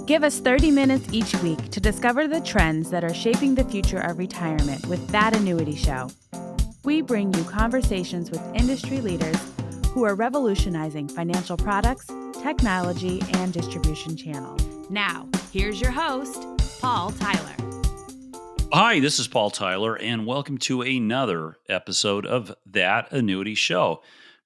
Give us 30 minutes each week to discover the trends that are shaping the future of retirement with That Annuity Show. We bring you conversations with industry leaders who are revolutionizing financial products, technology, and distribution channels. Now, here's your host, Paul Tyler. Hi, this is Paul Tyler, and welcome to another episode of That Annuity Show.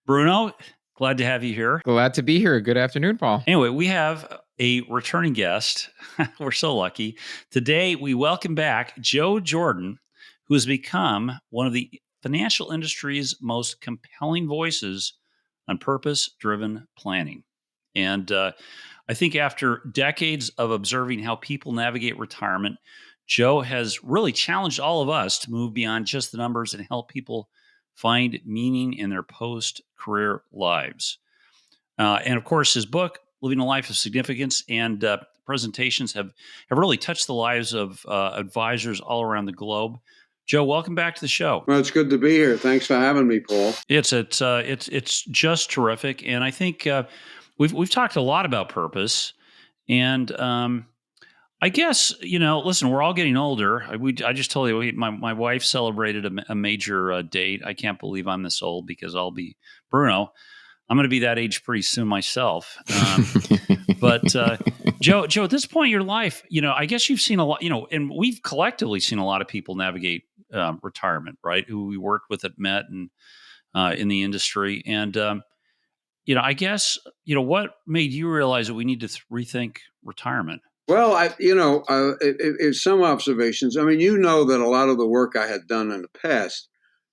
Bruno, glad to have you here. Glad to be here. Good afternoon, Paul. Anyway, we have a returning guest. We're so lucky. Today, we welcome back Joe Jordan, who has become one of the financial industry's most compelling voices on purpose-driven planning. And I think after decades of observing how people navigate retirement, Joe has really challenged all of us to move beyond just the numbers and help people find meaning in their post-career lives. And of course, his book, Living a Life of Significance, and presentations have really touched the lives of advisors all around the globe. Joe, welcome back to the show. Well, it's good to be here. Thanks for having me, Paul. It's just terrific, and I think we've talked a lot about purpose, and I guess, listen, we're all getting older. I just told you, my wife celebrated a major date. I can't believe I'm this old because I'll be Bruno. I'm going to be that age pretty soon myself. But Joe, at this point in your life, I guess you've seen a lot, and we've collectively seen a lot of people navigate retirement, right? Who we worked with at Met and in the industry. And, I guess, what made you realize that we need to rethink retirement? Well, some observations. I mean, that a lot of the work I had done in the past,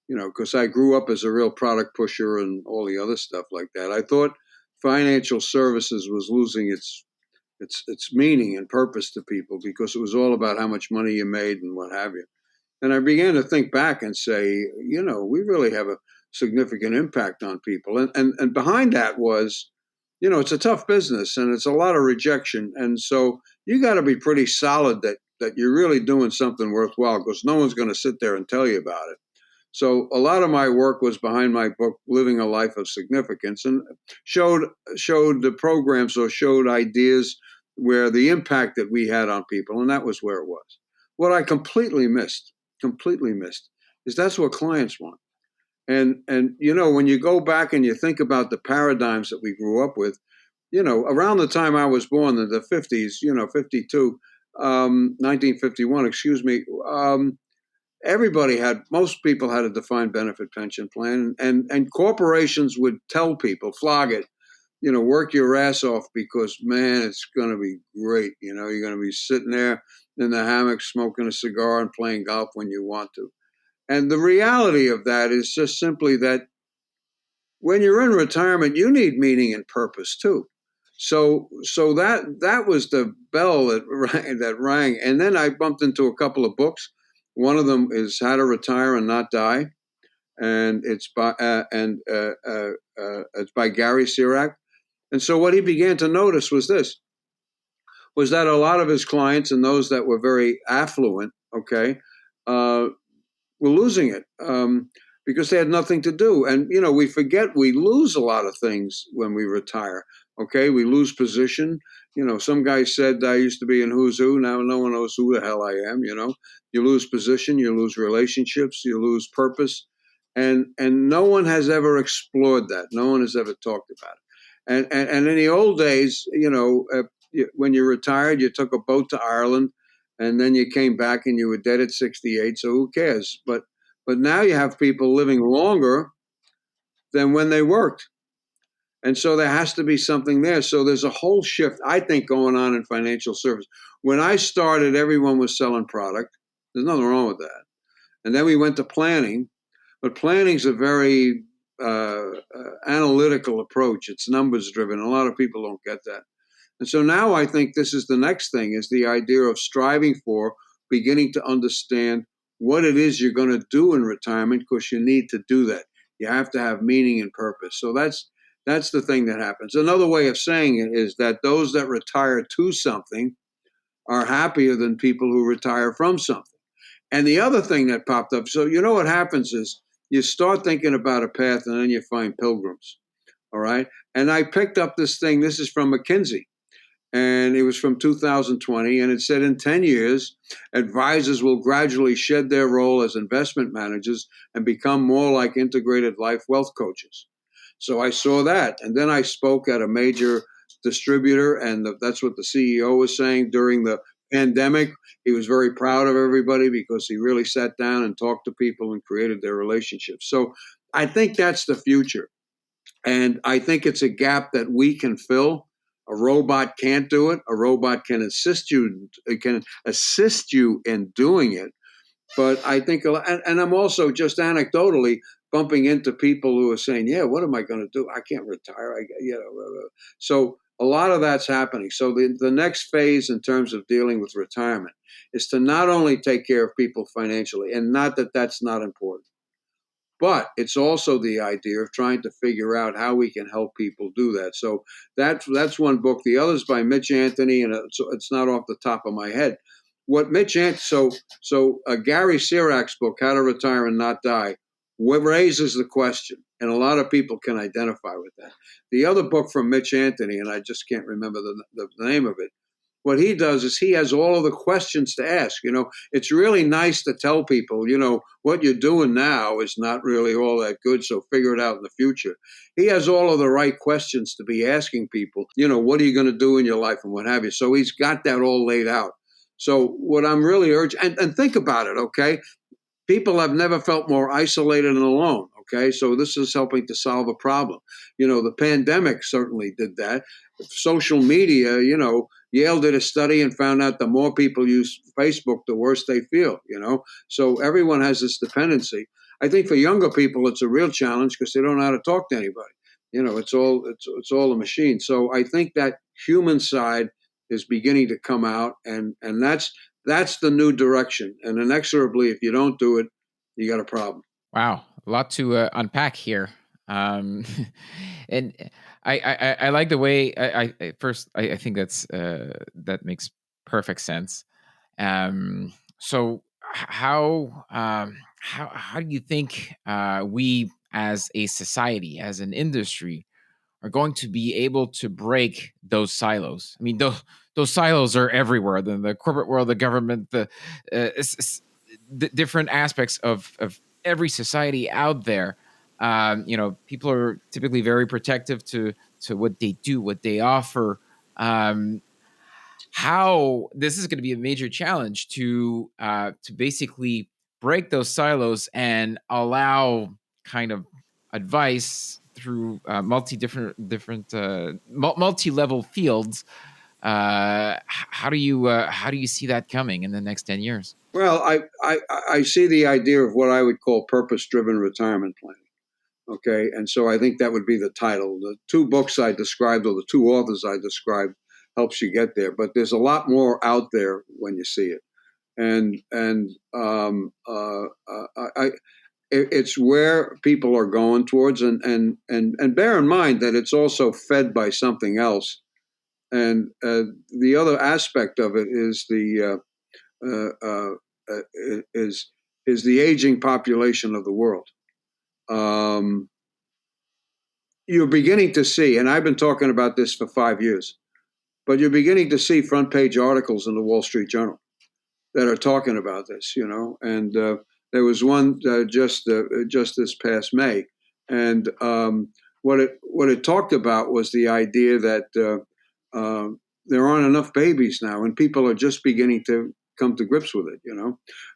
because I grew up as a real product pusher and all the other stuff like that. I thought financial services was losing its meaning and purpose to people because it was all about how much money you made and what have you. And I began to think back and say, we really have a significant impact on people. And behind that was, it's a tough business and it's a lot of rejection. And so you got to be pretty solid that you're really doing something worthwhile because no one's going to sit there and tell you about it. So a lot of my work was behind my book, Living a Life of Significance, and showed the programs or showed ideas where the impact that we had on people, and that was where it was. What I completely missed, is that's what clients want. And when you go back and you think about the paradigms that we grew up with, around the time I was born in the 50s, 52, 1951, most people had a defined benefit pension plan, and corporations would tell people, flog it, work your ass off because, man, it's going to be great. You're going to be sitting there in the hammock smoking a cigar and playing golf when you want to. And the reality of that is just simply that when you're in retirement, you need meaning and purpose too. So that was the bell that rang. And then I bumped into a couple of books. One of them is How to Retire and Not Die, and it's by Gary Cirak. And so what he began to notice was that a lot of his clients and those that were very affluent, were losing it because they had nothing to do. And we forget we lose a lot of things when we retire. Okay, we lose position. Some guy said I used to be in Who's Who. Now no one knows who the hell I am. You lose position, you lose relationships, you lose purpose, and no one has ever explored that. No one has ever talked about it. And in the old days, when you retired, you took a boat to Ireland, and then you came back and you were dead at 68. So who cares? But now you have people living longer than when they worked. And so there has to be something there. So there's a whole shift, I think, going on in financial service. When I started, everyone was selling product. There's nothing wrong with that. And then we went to planning. But planning's a very analytical approach. It's numbers driven. A lot of people don't get that. And so now I think this is the next thing, is the idea of striving for beginning to understand what it is you're going to do in retirement, because you need to do that. You have to have meaning and purpose. So that's the thing that happens. Another way of saying it is that those that retire to something are happier than people who retire from something. And the other thing that popped up, so what happens is you start thinking about a path and then you find pilgrims. All right. And I picked up this thing. This is from McKinsey. And it was from 2020, and it said in 10 years, advisors will gradually shed their role as investment managers and become more like integrated life wealth coaches. So I saw that. And then I spoke at a major distributor, and that's what the CEO was saying during the pandemic. He was very proud of everybody because he really sat down and talked to people and created their relationships. So I think that's the future. And I think it's a gap that we can fill. A robot can't do it. A robot can assist you. It can assist you in doing it. But I think, and I'm also just anecdotally bumping into people who are saying, "Yeah, what am I going to do? I can't retire." So a lot of that's happening. So the next phase in terms of dealing with retirement is to not only take care of people financially, and not that that's not important, but it's also the idea of trying to figure out how we can help people do that. So that's one book. The other's by Mitch Anthony, and it's not off the top of my head. What Mitch Anthony, Gary Sirach's book, How to Retire and Not Die, raises the question, and a lot of people can identify with that. The other book from Mitch Anthony, and I just can't remember the name of it, what he does is he has all of the questions to ask. It's really nice to tell people, what you're doing now is not really all that good, so figure it out in the future. He has all of the right questions to be asking people, what are you going to do in your life and what have you. So he's got that all laid out. So what I'm really urging, and think about it, okay? People have never felt more isolated and alone. Okay, so this is helping to solve a problem. The pandemic certainly did that. Social media, Yale did a study and found out the more people use Facebook, the worse they feel. So everyone has this dependency. I think for younger people, it's a real challenge because they don't know how to talk to anybody. It's all a machine. So I think that human side is beginning to come out, and that's the new direction. And inexorably, if you don't do it, you got a problem. Wow, a lot to unpack here. And I like the way I think that makes perfect sense. So how do you think we as a society, as an industry, are going to be able to break those silos? I mean, those silos are everywhere. The corporate world, the government, the different aspects of every society out there. People are typically very protective to what they do, what they offer. How this is going to be a major challenge to basically break those silos and allow kind of advice through multi-level fields. How do you see that coming in the next 10 years? Well, I see the idea of what I would call purpose-driven retirement planning. Okay, and so I think that would be the title. The two books I described, or the two authors I described, helps you get there. But there's a lot more out there when you see it, it's where people are going towards, and bear in mind that it's also fed by something else. And the other aspect of it is is the aging population of the world. You're beginning to see, and I've been talking about this for 5 years, but you're beginning to see front page articles in the Wall Street Journal that are talking about this, and there was one just this past May, and what it talked about was the idea that there aren't enough babies now, and people are just beginning to come to grips with it,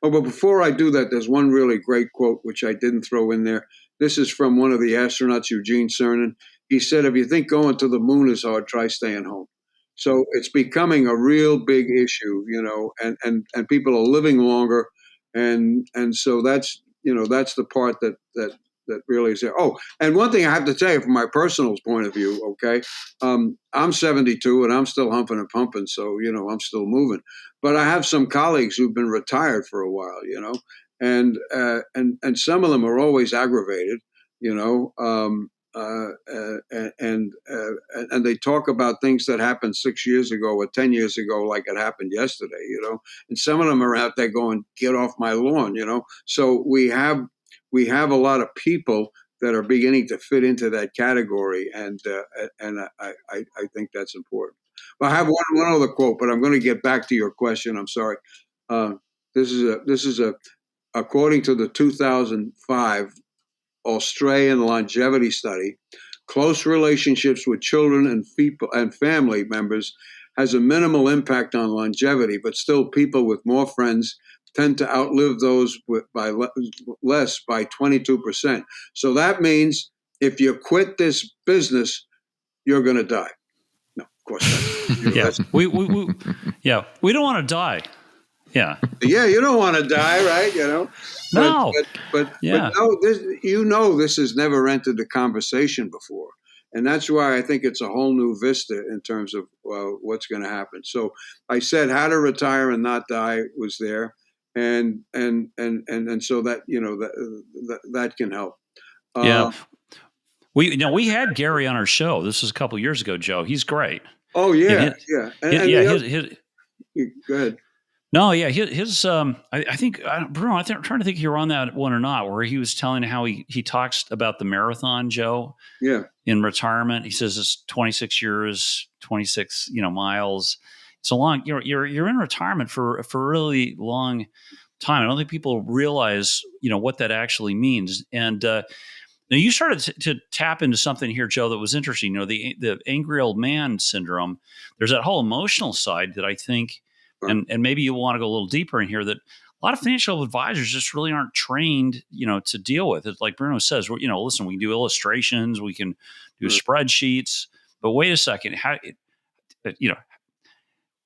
Oh, but before I do that, there's one really great quote which I didn't throw in there. This is from one of the astronauts, Eugene Cernan. He said, "If you think going to the moon is hard, try staying home." So it's becoming a real big issue, and people are living longer, and so that's the part that really is there. Oh, and one thing I have to tell you from my personal point of view, okay, I'm 72 and I'm still humping and pumping, so I'm still moving. But I have some colleagues who've been retired for a while, and some of them are always aggravated, and they talk about things that happened 6 years ago or 10 years ago, like it happened yesterday, and some of them are out there going, "Get off my lawn," So we have a lot of people that are beginning to fit into that category, and I think that's important. Well, I have one other quote, but I'm going to get back to your question. I'm sorry. This is a according to the 2005 Australian longevity study. Close relationships with children and family members has a minimal impact on longevity, but still people with more friends tend to outlive those by less by 22%. So that means if you quit this business, you're going to die. No, of course not. Yeah, we don't want to die. Yeah. Yeah, you don't want to die, right? No. But no, this has never entered the conversation before. And that's why I think it's a whole new vista in terms of what's going to happen. So I said how to retire and not die was there, and so that that can help. Yeah, we had Gary on our show. This was a couple of years ago, Joe. He's great. Oh yeah, go ahead. No, yeah, his I think Bruno. I'm trying to think if you're on that one or not, where he was telling how he talks about the marathon, Joe. Yeah. In retirement, he says it's 26 years, 26 miles. It's a long. You're in retirement for a really long time. I don't think people realize what that actually means. And now you started to tap into something here, Joe, that was interesting. The angry old man syndrome. There's that whole emotional side that I think. And maybe you want to go a little deeper in here that a lot of financial advisors just really aren't trained, to deal with it. Like Bruno says, listen, we can do illustrations, we can do spreadsheets, but wait a second,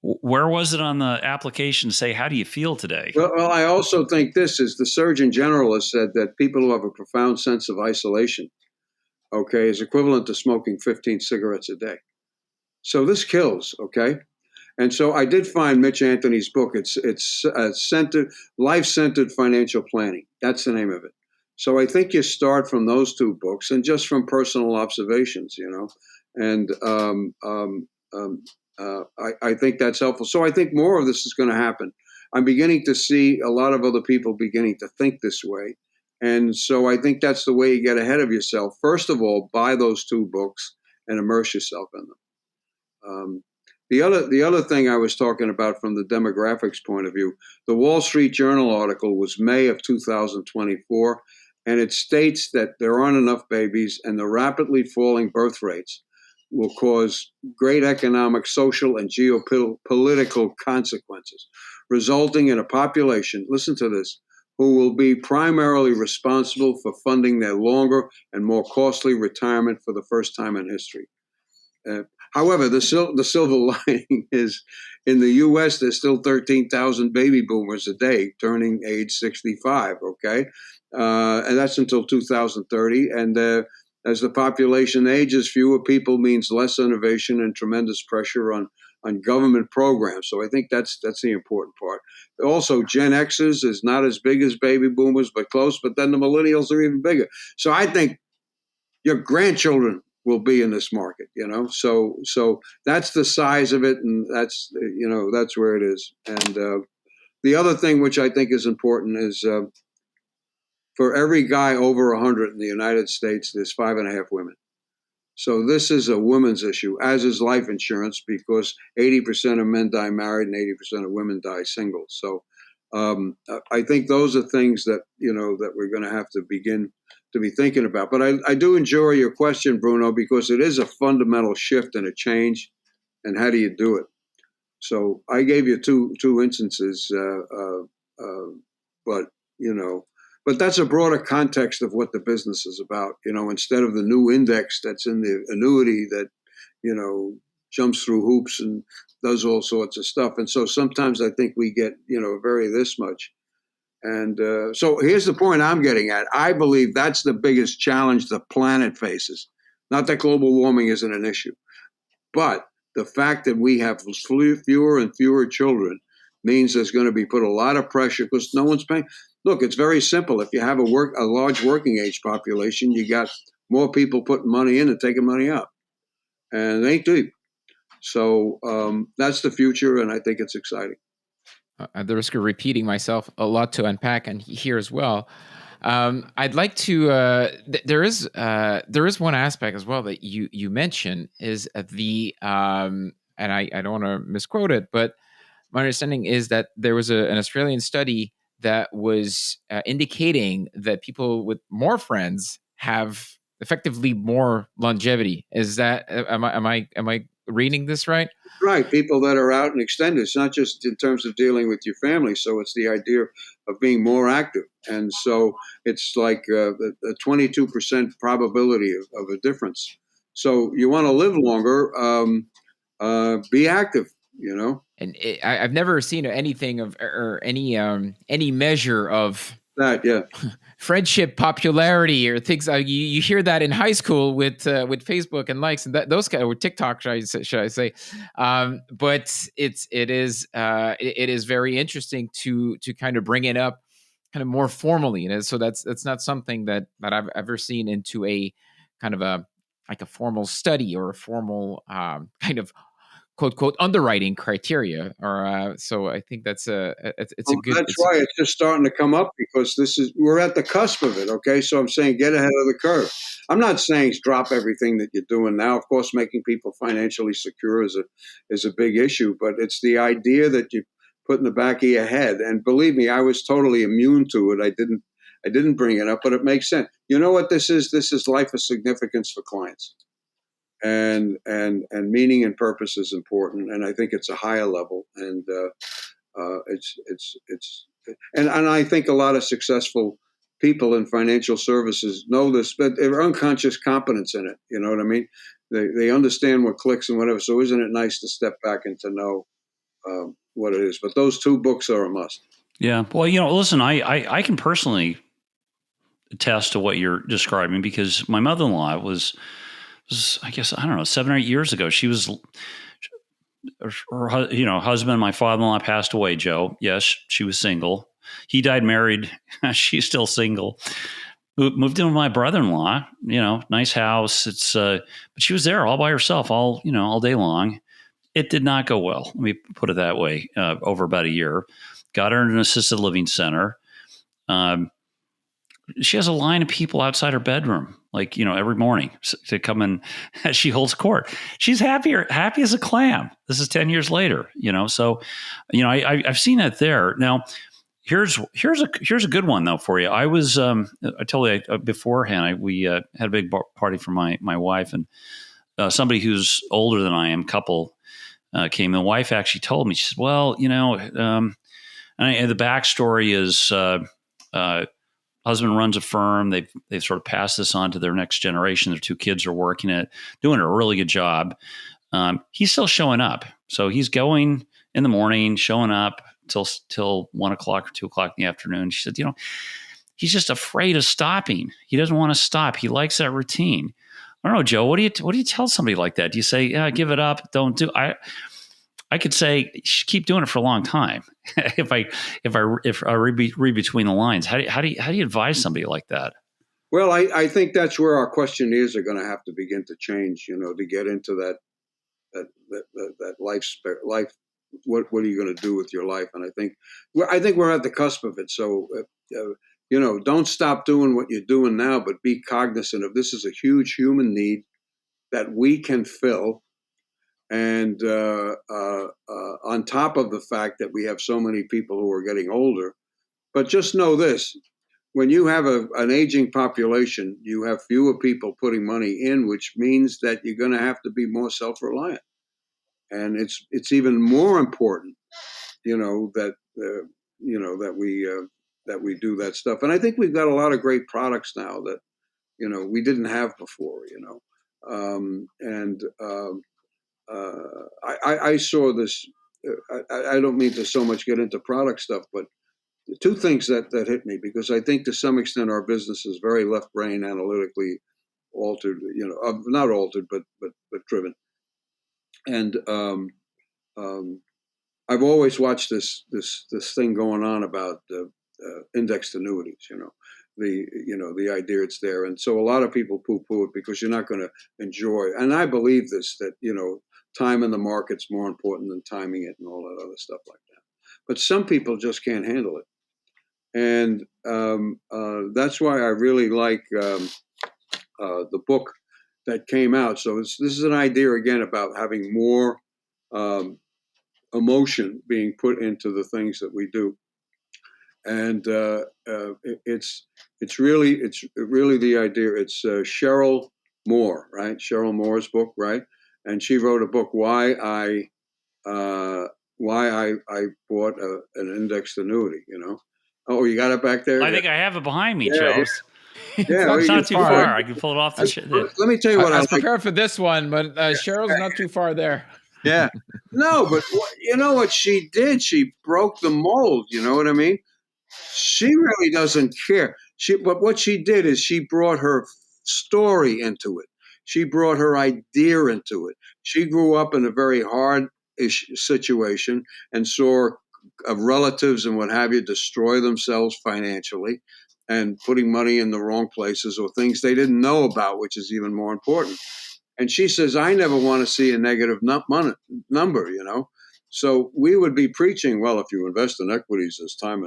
where was it on the application to say, how do you feel today? Well, I also think this is the Surgeon General has said that people who have a profound sense of isolation, is equivalent to smoking 15 cigarettes a day. So this kills, okay? And so I did find Mitch Anthony's book. It's Life-Centered Financial Planning. That's the name of it. So I think you start from those two books and just from personal observations, and I think that's helpful. So I think more of this is going to happen. I'm beginning to see a lot of other people beginning to think this way. And so I think that's the way you get ahead of yourself. First of all, buy those two books and immerse yourself in them. The other thing I was talking about from the demographics point of view, the Wall Street Journal article was May of 2024, and it states that there aren't enough babies and the rapidly falling birth rates will cause great economic, social, and geopolitical consequences, resulting in a population, listen to this, who will be primarily responsible for funding their longer and more costly retirement for the first time in history. However, the silver lining is in the U.S., there's still 13,000 baby boomers a day turning age 65, okay? And that's until 2030. And as the population ages, fewer people means less innovation and tremendous pressure on government programs. So I think that's the important part. Also, Gen Xers is not as big as baby boomers, but close. But then the millennials are even bigger. So I think your grandchildren will be in this market, So that's the size of it, and that's where it is. And the other thing which I think is important is for every guy over 100 in the United States, there's 5.5 women. So this is a women's issue, as is life insurance, because 80% of men die married and 80% of women die single. So I think those are things that that we're going to have to begin to be thinking about. But I do enjoy your question, Bruno, because it is a fundamental shift and a change. And how do you do it? So I gave you two instances, but that's a broader context of what the business is about. Instead of the new index that's in the annuity that jumps through hoops and does all sorts of stuff. And so sometimes I think we get vary this much. And so here's the point I'm getting at. I believe that's the biggest challenge the planet faces. Not that global warming isn't an issue, but the fact that we have fewer and fewer children means there's going to be put a lot of pressure because no one's paying. Look, it's very simple. If you have a large working age population, you got more people putting money in and taking money out, and it ain't deep. So that's the future, and I think it's exciting. At the risk of repeating myself, a lot to unpack and here as well. I'd like to. There is one aspect as well that you mentioned is the and I don't want to misquote it, but my understanding is that there was an Australian study that was indicating that people with more friends have effectively more longevity. Is that am I reading this right? Right, people that are out and extended. It's not just in terms of dealing with your family. So it's the idea of being more active, and so it's like a 22% probability of a difference. So you want to live longer, be active. You know And I've never seen anything of or any measure of that, yeah. friendship popularity or things. You hear that in high school with Facebook and likes and those kind of, or TikTok, should I say? But it is very interesting to kind of bring it up kind of more formally, and so that's not something that I've ever seen into a kind of a like a formal study or a formal kind of quote quote underwriting criteria. Or so I think that's it's a Well, good that's why it's just starting to come up because we're at the cusp of it. Okay, so I'm saying get ahead of the curve. I'm not saying drop everything that you're doing now. Of course, making people financially secure is a big issue, but it's the idea that you put in the back of your head. And believe me, I was totally immune to it. I didn't bring it up, but it makes sense. You know what this is? This is life of significance for clients, and meaning and purpose is important. And I think it's a higher level, and it's and I think a lot of successful people in financial services know this, but they're unconscious competence in it. You know what I mean? They understand what clicks and whatever. So isn't it nice to step back and to know what it is? But those two books are a must. Yeah. Well, listen, I can personally attest to what you're describing because my mother-in-law was I guess, I don't know, 7 or 8 years ago. She was her husband, my father-in-law passed away, Joe. Yes, she was single. He died married. She's still single. Moved in with my brother-in-law, nice house. It's but she was there all by herself all day long. It did not go well. Let me put it that way. Over about a year, got her in an assisted living center. She has a line of people outside her bedroom, like, every morning to come in as she holds court. She's happy as a clam. This is 10 years later, so, I've seen that there. Now, here's a good one though for you. I was, I told you beforehand, we had a big party for my wife, and somebody who's older than I am, couple, came. The wife actually told me, she said, well, and the backstory is, husband runs a firm. They've sort of passed this on to their next generation. Their 2 kids are working it, doing a really good job. He's still showing up. So he's going in the morning, showing up till 1 o'clock or 2 o'clock in the afternoon. She said, he's just afraid of stopping. He doesn't want to stop. He likes that routine. I don't know, Joe, what do you tell somebody like that? Do you say, yeah, give it up? Don't do I could say keep doing it for a long time. if I read between the lines, how do you advise somebody like that? Well, I think that's where our questionnaires are going to have to begin to change. To get into that life. What are you going to do with your life? And I think we're at the cusp of it. So don't stop doing what you're doing now, but be cognizant of this is a huge human need that we can fill. And on top of the fact that we have so many people who are getting older, but just know this: when you have an aging population, you have fewer people putting money in, which means that you're going to have to be more self-reliant. And it's even more important, that that we do that stuff. And I think we've got a lot of great products now that we didn't have before. I saw this. I don't mean to so much get into product stuff, but 2 things that hit me, because I think to some extent our business is very left brain analytically altered. Not altered, but driven. And I've always watched this thing going on about indexed annuities. The idea it's there, and so a lot of people poo-poo it because you're not going to enjoy. And I believe this, that time in the market's more important than timing it and all that other stuff like that. But some people just can't handle it, and that's why I really like the book that came out. So this is an idea again about having more emotion being put into the things that we do. And it's really the idea. It's Cheryl Moore, right? Cheryl Moore's book, right? And she wrote a book, Why I bought an indexed annuity. Oh, you got it back there? I think I have it behind me, Yeah, Joe. yeah. It's not too far. I can pull it off Let me tell you what I I was like. prepared for this one, but Cheryl's not too far there. Yeah. No, but you know what she did? She broke the mold. You know what I mean? She really doesn't care. But what she did is she brought her story into it. She brought her idea into it. She grew up in a very hard situation and saw relatives and what have you destroy themselves financially and putting money in the wrong places or things they didn't know about, which is even more important. And she says, I never want to see a negative number, So we would be preaching, well, if you invest in equities this time,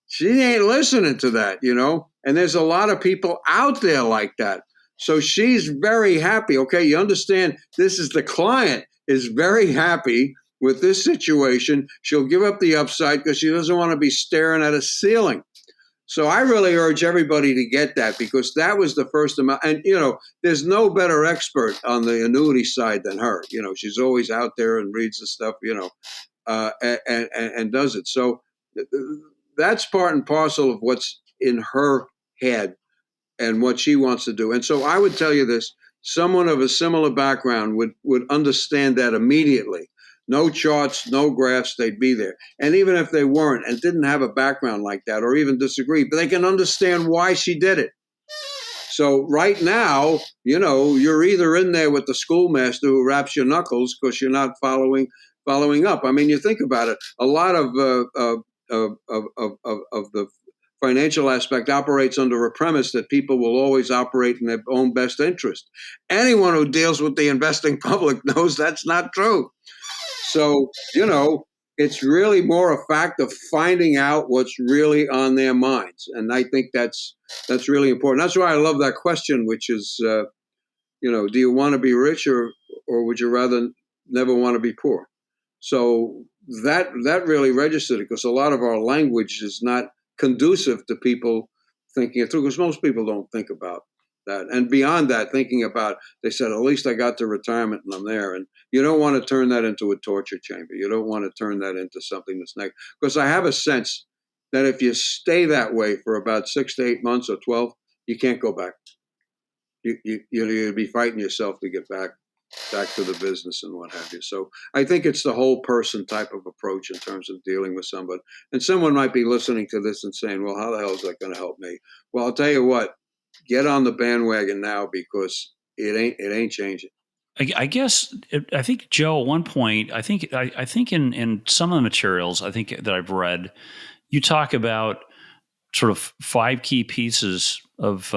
she ain't listening to that, And there's a lot of people out there like that. So she's very happy. Okay, you understand this is the client is very happy with this situation. She'll give up the upside because she doesn't want to be staring at a ceiling. So I really urge everybody to get that because that was the first amount. And, there's no better expert on the annuity side than her. She's always out there and reads the stuff, and does it. So that's part and parcel of what's in her head and what she wants to do. And so I would tell you this, someone of a similar background would understand that immediately. No charts, no graphs, they'd be there. And even if they weren't and didn't have a background like that or even disagree, but they can understand why she did it. So right now, you're either in there with the schoolmaster who wraps your knuckles because you're not following up. I mean, you think about it. A lot of the financial aspect operates under a premise that people will always operate in their own best interest. Anyone who deals with the investing public knows that's not true. So, it's really more a fact of finding out what's really on their minds. And I think that's really important. That's why I love that question, which is, do you want to be rich or would you rather never want to be poor? So that really registered it because a lot of our language is not conducive to people thinking it through because most people don't think about that. And beyond that, thinking about, they said, at least I got to retirement and I'm there. And you don't want to turn that into a torture chamber. You don't want to turn that into something that's negative. Because I have a sense that if you stay that way for about 6 to 8 months or 12, you can't go back. You'll be fighting yourself to get back to the business and what have you. So I think it's the whole person type of approach in terms of dealing with somebody. And someone might be listening to this and saying, well, how the hell is that going to help me? Well, I'll tell you what, get on the bandwagon now because it ain't changing. I guess I think, Joe, at one point, I think in some of the materials I think that I've read, you talk about sort of 5 key pieces of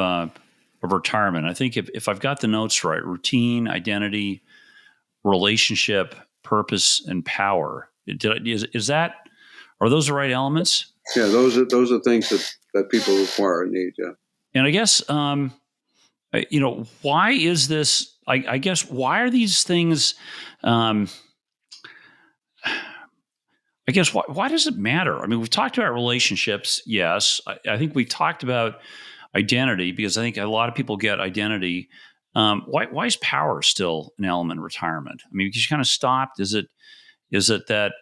retirement. I think if I've got the notes right, routine, identity, relationship, purpose, and power. Are those the right elements? Yeah, those are things that people require and need. Yeah. And I guess, why is this? I guess why are these things? I guess why does it matter? I mean, we've talked about relationships. Yes, I think we talked about identity because I think a lot of people get identity. Why is power still an element in retirement? I mean, because you kind of stopped. Is it that?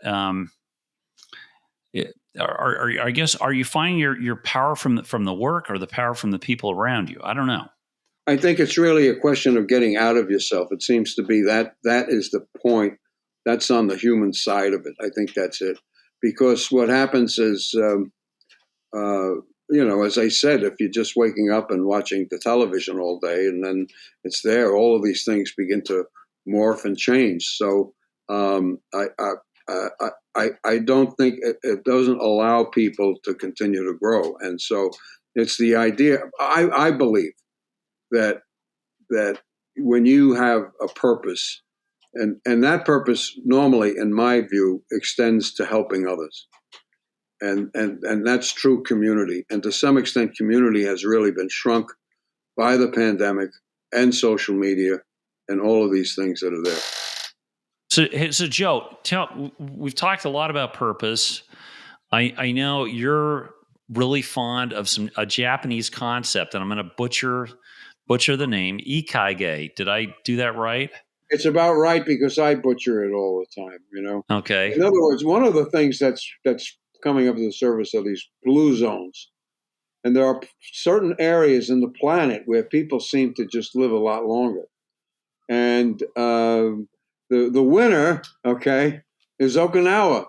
Are you finding your power from the work or the power from the people around you? I don't know. I think it's really a question of getting out of yourself. It seems to be that is the point. That's on the human side of it. I think that's it. Because what happens is, as I said, if you're just waking up and watching the television all day and then it's there, all of these things begin to morph and change. So I don't think it doesn't allow people to continue to grow. And so it's the idea. I believe that when you have a purpose, and that purpose normally, in my view, extends to helping others. And that's true community. And to some extent, community has really been shrunk by the pandemic and social media and all of these things that are there. So Joe, we've talked a lot about purpose. I know you're really fond of a Japanese concept, and I'm going to butcher the name, Ikigai. Did I do that right? It's about right because I butcher it all the time. Okay. In other words, one of the things that's coming up to the surface are these blue zones, and there are certain areas in the planet where people seem to just live a lot longer. And the winner, okay, is Okinawa.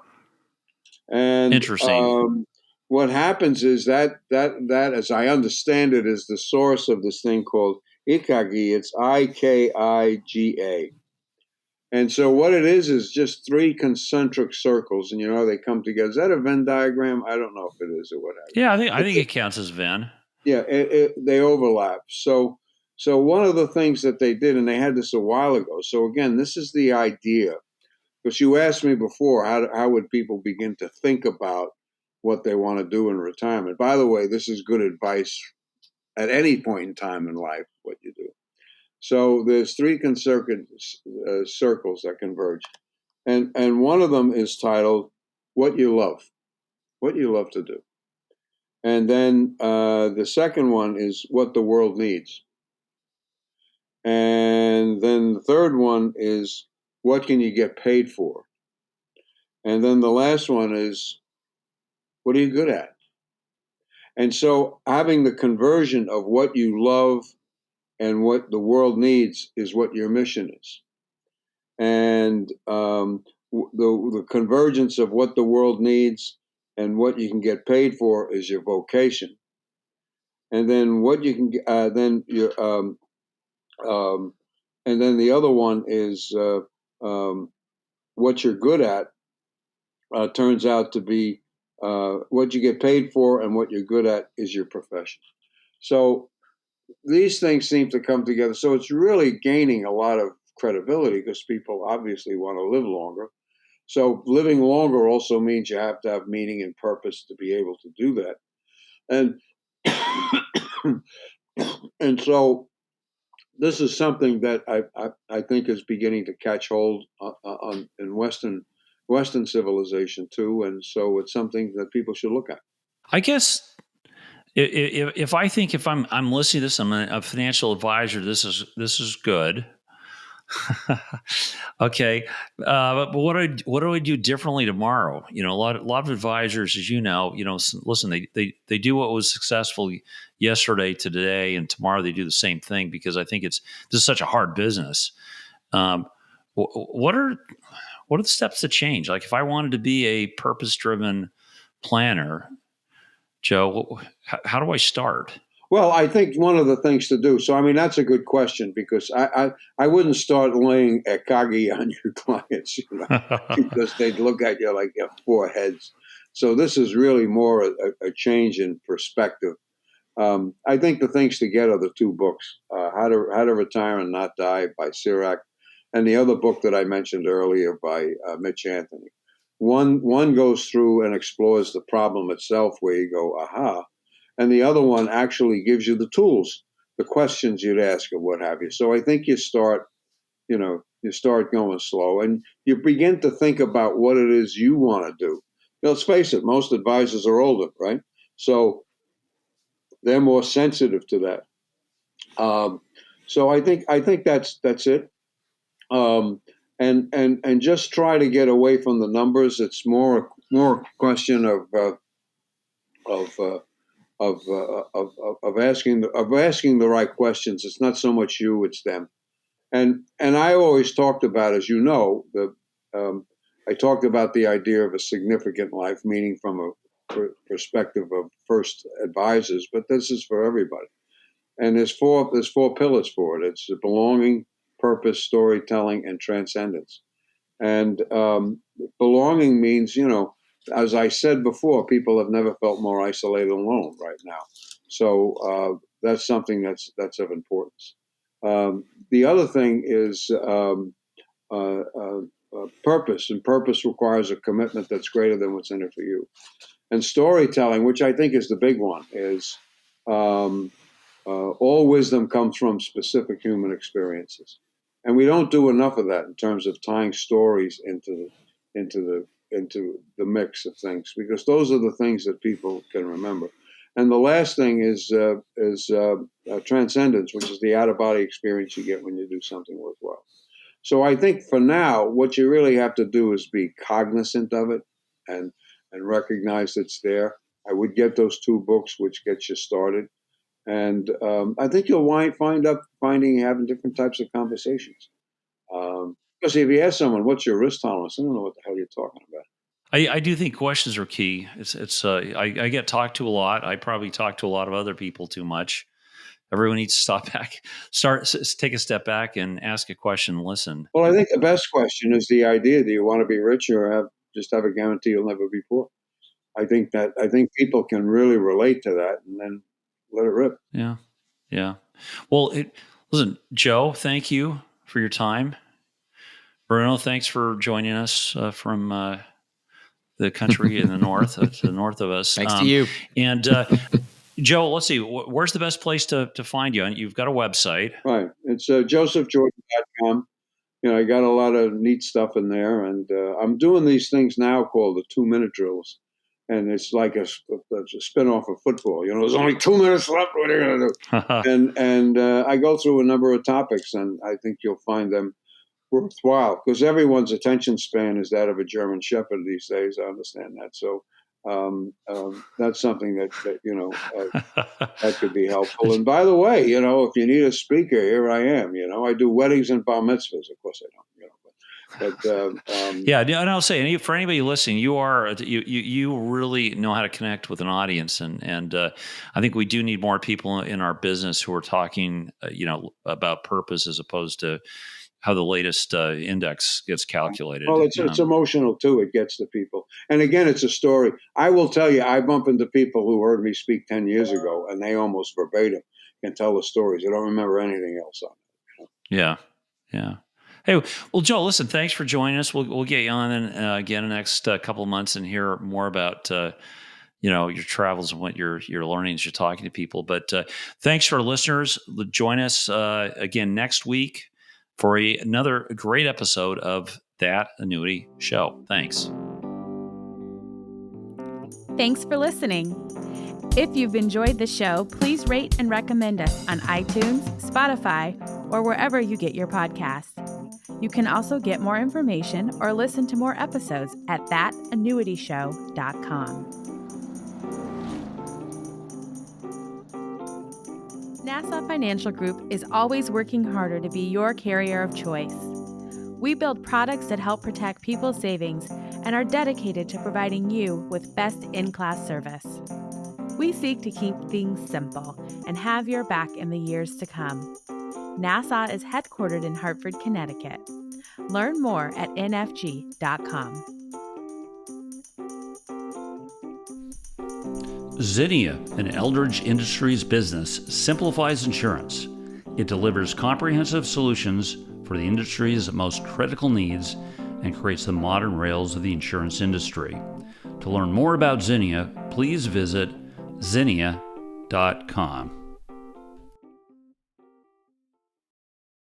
And Interesting. what happens is that as I understand it, is the source of this thing called Ikagi. It's Ikiga. And so what it is just three concentric circles, and they come together. Is that a Venn diagram? I don't know if it is or what have you. Yeah, I think it counts as Venn. Yeah, they overlap. So one of the things that they did, and they had this a while ago. So again, this is the idea. Because you asked me before, how would people begin to think about what they want to do in retirement? By the way, this is good advice at any point in time in life, what you do. So there's three concentric circles that converge. And one of them is titled What You Love to do. And then the second one is What the World Needs. And then the third one is What can you get paid for? And then the last one is what are you good at? And so having the conversion of what you love and what the world needs is what your mission is. And the convergence of what the world needs and what you can get paid for is your vocation. And then what you can then your and then the other one is what you're good at turns out to be what you get paid for, and what you're good at is your profession. So these things seem to come together. So it's really gaining a lot of credibility because people obviously want to live longer. So living longer also means you have to have meaning and purpose to be able to do that. And and so this is something that I think is beginning to catch hold in Western civilization too, and so it's something that people should look at. I guess if I think if I'm listening to this, I'm a financial advisor. This is good. Okay, but what do I do differently tomorrow? A lot of advisors, as you know, listen, they do what was successful yesterday to today, and tomorrow they do the same thing because I think this is such a hard business. What are the steps to change? Like if I wanted to be a purpose-driven planner, Joe, how do I start? Well, I think one of the things to do. So, I mean, that's a good question because I wouldn't start laying Ikagi on your clients, because they'd look at you like you have four heads. So this is really more a change in perspective. I think the things to get are the two books, How to Retire and Not Die by Sirac, and the other book that I mentioned earlier by Mitch Anthony. One goes through and explores the problem itself where you go, aha. And the other one actually gives you the tools, the questions you'd ask or what have you. So I think you start going slow and you begin to think about what it is you want to do. Let's face it, most advisors are older, right? So they're more sensitive to that. So I think that's it. And just try to get away from the numbers. It's more a question of asking the right questions. It's not so much you, it's them. And I always talked about, as you know, I talked about the idea of a significant life, meaning from a perspective of first advisors, but this is for everybody. And there's four pillars for it. It's belonging, purpose, storytelling, and transcendence. And belonging means, as I said before, people have never felt more isolated and alone right now. So that's something that's of importance. The other thing is purpose, and purpose requires a commitment that's greater than what's in it for you. And storytelling, which I think is the big one, is all wisdom comes from specific human experiences. And we don't do enough of that in terms of tying stories into the mix of things, because those are the things that people can remember. And the last thing is transcendence, which is the out-of-body experience you get when you do something worthwhile. So I think for now, what you really have to do is be cognizant of it and recognize it's there. I would get those 2 books, which gets you started. And I think you'll finding having different types of conversations. Because if you ask someone, what's your risk tolerance? I don't know what the hell you're talking about. I do think questions are key. I get talked to a lot. I probably talk to a lot of other people too much. Everyone needs to stop back, take a step back and ask a question, listen. Well, I think the best question is the idea: do you want to be rich or just have a guarantee you'll never be poor? I think people can really relate to that, and then let it rip. Yeah. Well, listen, Joe, thank you for your time. Bruno, thanks for joining us from the country in the north, to the north of us. Thanks to you. And Joe, let's see, where's the best place to find you? You've got a website. Right. It's josephjordan.com. I got a lot of neat stuff in there, and I'm doing these things now called the 2-minute drills. And it's like a spin-off of football. There's only 2 minutes left. What are you going to do? and I go through a number of topics, and I think you'll find them worthwhile, because everyone's attention span is that of a German Shepherd these days. I understand that. So that's something that that could be helpful. And by the way, if you need a speaker, here I am. I do weddings and bar mitzvahs. Of course I don't. Yeah, and I'll say, for anybody listening, you really know how to connect with an audience, and I think we do need more people in our business who are talking, about purpose as opposed to how the latest index gets calculated. Well, it's emotional too. It gets to people, and again, it's a story. I will tell you, I bump into people who heard me speak 10 years ago, and they almost verbatim can tell the stories. They don't remember anything else on it. Yeah. Hey, well, Joe, listen, thanks for joining us. We'll get you on again in the next couple of months and hear more about your travels and what you're learning as you're talking to people. But thanks for our listeners. Join us again next week for another great episode of That Annuity Show. Thanks. Thanks for listening. If you've enjoyed the show, please rate and recommend us on iTunes, Spotify, or wherever you get your podcasts. You can also get more information or listen to more episodes at thatannuityshow.com. Nassau Financial Group is always working harder to be your carrier of choice. We build products that help protect people's savings and are dedicated to providing you with best-in-class service. We seek to keep things simple and have your back in the years to come. Nassau is headquartered in Hartford, Connecticut. Learn more at nfg.com. Zinnia, an Eldridge Industries business, simplifies insurance. It delivers comprehensive solutions for the industry's most critical needs and creates the modern rails of the insurance industry. To learn more about Zinnia, please visit zinnia.com.